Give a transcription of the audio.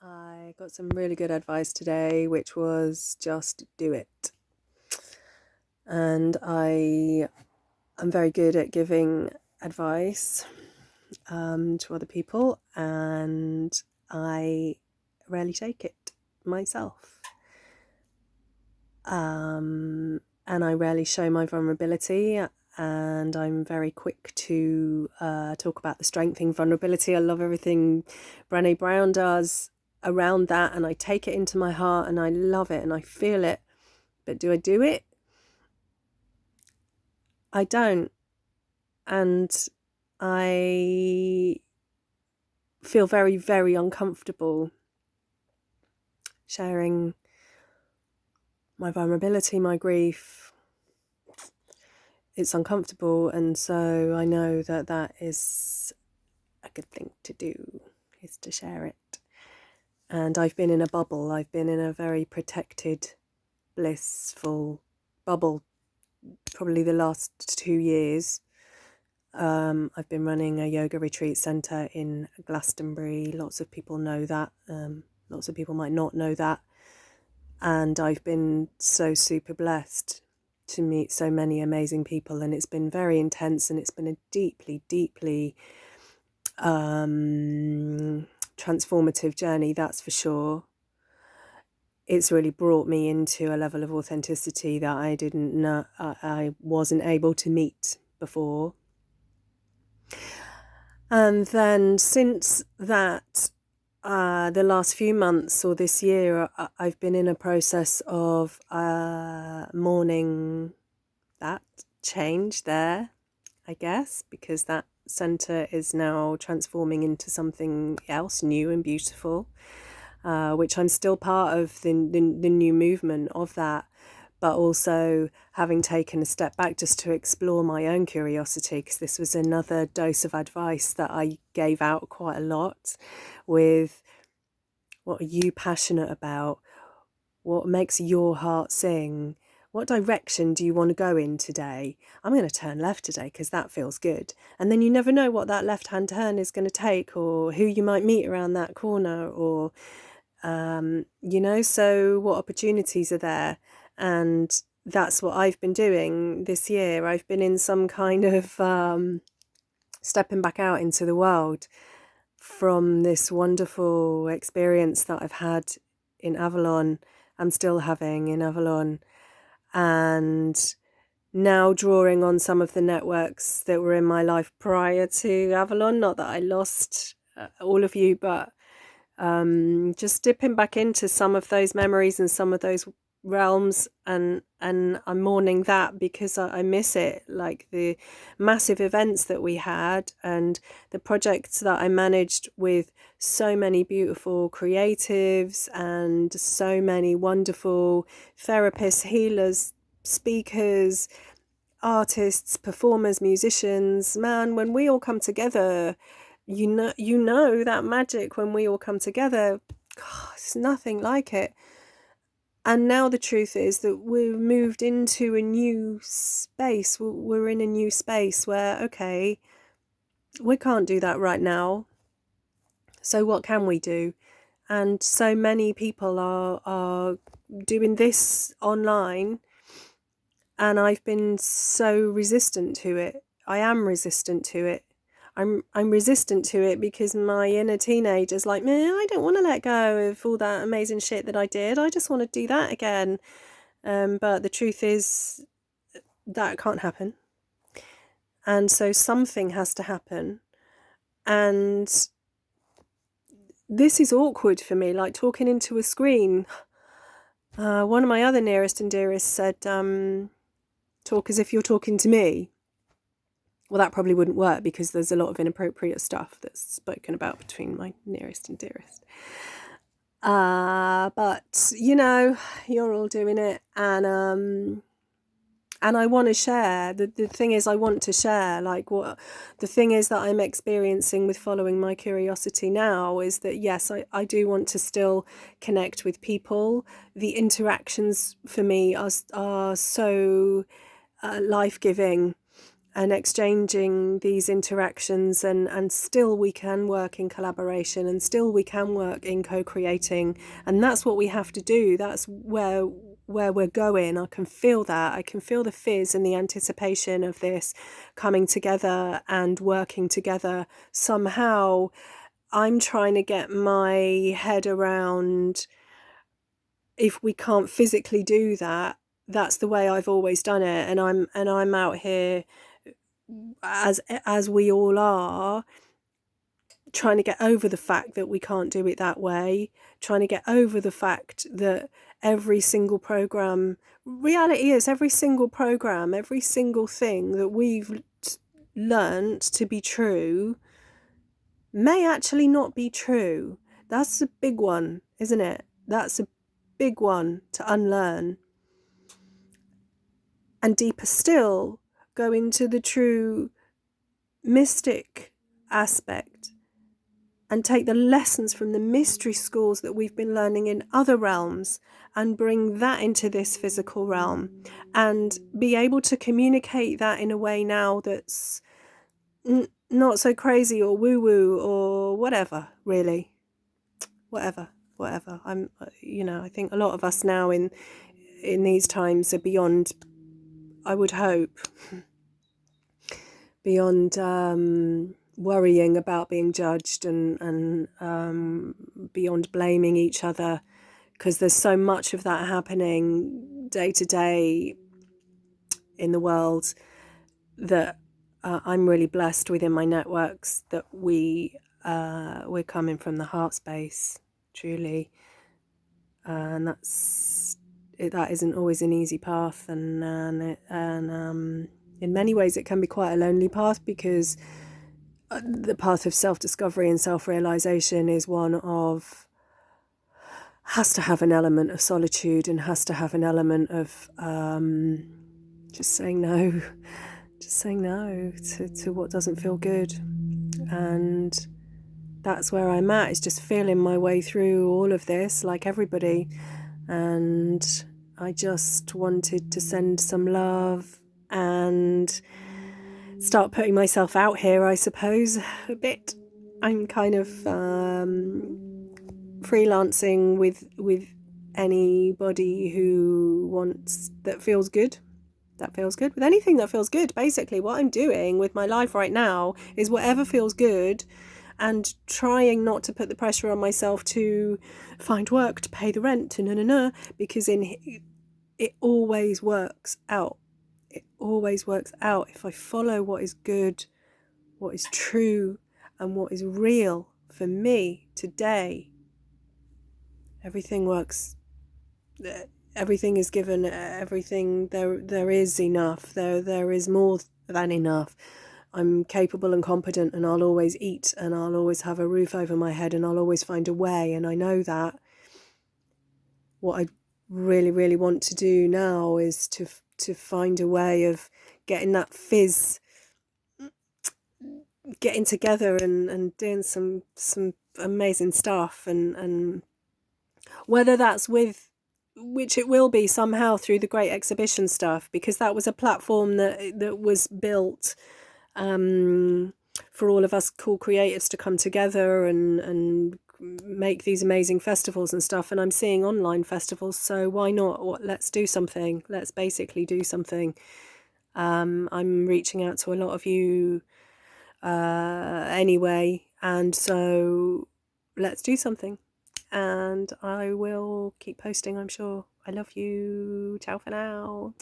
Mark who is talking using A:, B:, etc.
A: I got some really good advice today, which was just do it. And I'm very good at giving advice to other people, and I rarely take it myself. And I rarely show my vulnerability, and I'm very quick to talk about the strength in vulnerability. I love everything Brené Brown does around that, and I take it into my heart, and I love it, and I feel it. But do I do it? I don't. And I feel very, very uncomfortable sharing my vulnerability, my grief. It's uncomfortable, and so I know that that is a good thing to do, is to share it. And I've been in a bubble. I've been in a very protected, blissful bubble probably the last 2 years. I've been running a yoga retreat centre in Glastonbury. Lots of people know that. Lots of people might not know that. And I've been so super blessed to meet so many amazing people, and it's been very intense, and it's been a deeply, deeply transformative journey, that's for sure. It's really brought me into a level of authenticity that I didn't know, I wasn't able to meet before. And then since that, the last few months or this year, I've been in a process of mourning that change there, I guess, because that centre is now transforming into something else new and beautiful, which I'm still part of the new movement of that, but also having taken a step back just to explore my own curiosity, because this was another dose of advice that I gave out quite a lot with, what are you passionate about? What makes your heart sing? What direction do you want to go in today? I'm going to turn left today because that feels good. And then you never know what that left-hand turn is going to take, or who you might meet around that corner, or, so what opportunities are there? And that's what I've been doing this year. I've been in some kind of stepping back out into the world from this wonderful experience that I've had in Avalon, I'm still having in Avalon, and now drawing on some of the networks that were in my life prior to Avalon. Not that I lost all of you, but just dipping back into some of those memories and some of those realms, and I'm mourning that because I miss it, like the massive events that we had and the projects that I managed with so many beautiful creatives and so many wonderful therapists, healers, speakers, artists, performers, musicians. Man, when we all come together, you know that magic when we all come together, God, it's nothing like it. And now the truth is that we've moved into a new space. We're in a new space where, okay, we can't do that right now. So what can we do? And so many people are doing this online, and I've been so resistant to it. I am resistant to it. I'm resistant to it because my inner teenager's like, man, I don't want to let go of all that amazing shit that I did. I just want to do that again. But the truth is that can't happen. And so something has to happen. And this is awkward for me, like talking into a screen. One of my other nearest and dearest said, talk as if you're talking to me. Well, that probably wouldn't work because there's a lot of inappropriate stuff that's spoken about between my nearest and dearest. But you're all doing it, and I want to share. The thing is, I want to share. Like, what the thing is that I'm experiencing with following my curiosity now is that, yes, I do want to still connect with people. The interactions for me are so life-giving. and exchanging these interactions, and still we can work in collaboration, and still we can work in co-creating, and that's what we have to do. That's where we're going. I can feel that. I can feel the fizz and the anticipation of this coming together and working together. Somehow I'm trying to get my head around, if we can't physically do that, that's the way I've always done it, and I'm out here, as we all are, trying to get over the fact that we can't do it that way, trying to get over the fact that every single program, reality is every single program, every single thing that we've learnt to be true may actually not be true. That's a big one, isn't it? That's a big one to unlearn. And deeper still, go into the true mystic aspect and take the lessons from the mystery schools that we've been learning in other realms and bring that into this physical realm, and be able to communicate that in a way now that's not so crazy or woo-woo or whatever, really. Whatever. I'm, I think a lot of us now in these times are beyond, I would hope, beyond worrying about being judged, and beyond blaming each other, because there's so much of that happening day to day in the world that I'm really blessed within my networks that we're coming from the heart space, truly, and that isn't always an easy path, and in many ways it can be quite a lonely path, because the path of self-discovery and self-realization is one of, has to have an element of solitude, and has to have an element of just saying no to what doesn't feel good. And that's where I'm at, is just feeling my way through all of this like everybody. And I just wanted to send some love and start putting myself out here, I suppose, a bit. I'm kind of freelancing with anybody who wants, that feels good, with anything that feels good. Basically what I'm doing with my life right now is whatever feels good, and trying not to put the pressure on myself to find work to pay the rent, because it always works out. It always works out if I follow what is good, what is true, and what is real for me today. Everything works. Everything is given. Everything there is enough. There is more than enough. I'm capable and competent, and I'll always eat, and I'll always have a roof over my head, and I'll always find a way. And I know that. What I really, really want to do now is to find a way of getting that fizz, getting together and doing some amazing stuff, and whether that's with, which it will be somehow through the Great Exhibition stuff, because that was a platform that was built for all of us cool creatives to come together and make these amazing festivals and stuff. And I'm seeing online festivals, so why not? Let's do something. Let's basically do something. I'm reaching out to a lot of you anyway, and so let's do something. And I will keep posting, I'm sure. I love you. Ciao for now.